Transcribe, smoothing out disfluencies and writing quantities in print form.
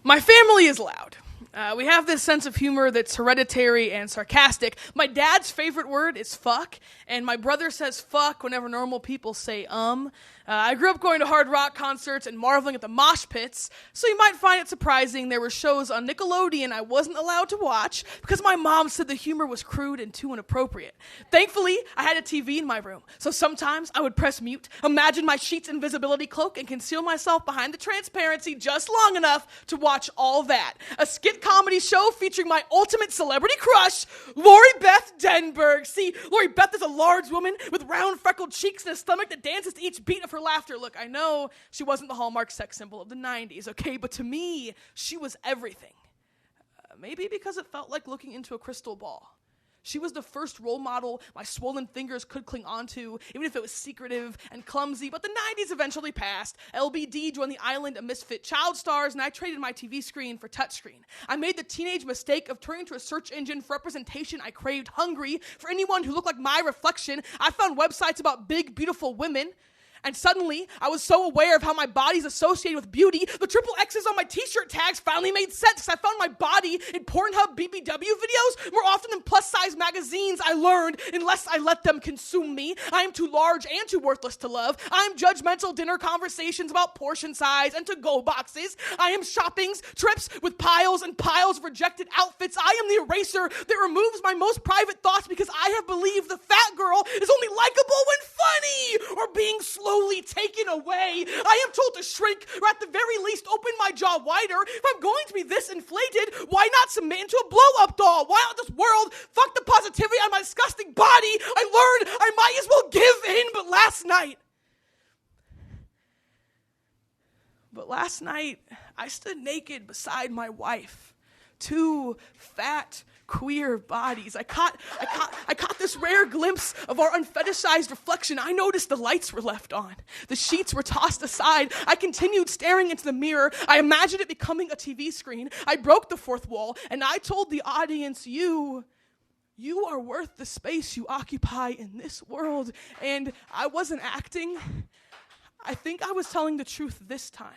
My family is loud. We have this sense of humor that's hereditary and sarcastic. My dad's favorite word is fuck, and my brother says fuck whenever normal people say I grew up going to hard rock concerts and marveling at the mosh pits, so you might find it surprising there were shows on Nickelodeon I wasn't allowed to watch because my mom said the humor was crude and too inappropriate. Thankfully, I had a TV in my room, so sometimes I would press mute, imagine my sheet's invisibility cloak, and conceal myself behind the transparency just long enough to watch all that. A skit comedy show featuring my ultimate celebrity crush, Beth Denberg. See, Beth is a large woman with round freckled cheeks and a stomach that dances to each beat of her laughter. Look, I know she wasn't the hallmark sex symbol of the 90s, okay? But to me, she was everything. Maybe because it felt like looking into a crystal ball. She was the first role model my swollen fingers could cling onto, even if it was secretive and clumsy. But the 90s eventually passed. LBD joined the island of misfit child stars, and I traded my TV screen for touchscreen. I made the teenage mistake of turning to a search engine for representation I craved, hungry for anyone who looked like my reflection. I found websites about big, beautiful women. And suddenly, I was so aware of how my body's associated with beauty, the triple X's on my t-shirt tags finally made sense because I found my body in Pornhub BBW videos more often than plus-size magazines. I learned, unless I let them consume me, I am too large and too worthless to love. I am judgmental dinner conversations about portion size and to-go boxes. I am shopping's trips with piles and piles of rejected outfits. I am the eraser that removes my most private thoughts because I have believed the fat girl is only likable when funny or being slowly taken away. I am told to shrink, or at the very least open my jaw wider. If I'm going to be this inflated, why not submit into a blow-up doll? Why not this world fuck the positivity on my disgusting body? I learned I might as well give in, but last night, I stood naked beside my wife. Two fat, queer bodies. I caught this rare glimpse of our unfetishized reflection. I noticed the lights were left on. The sheets were tossed aside. I continued staring into the mirror. I imagined it becoming a TV screen. I broke the fourth wall, and I told the audience, you are worth the space you occupy in this world. And I wasn't acting. I think I was telling the truth this time.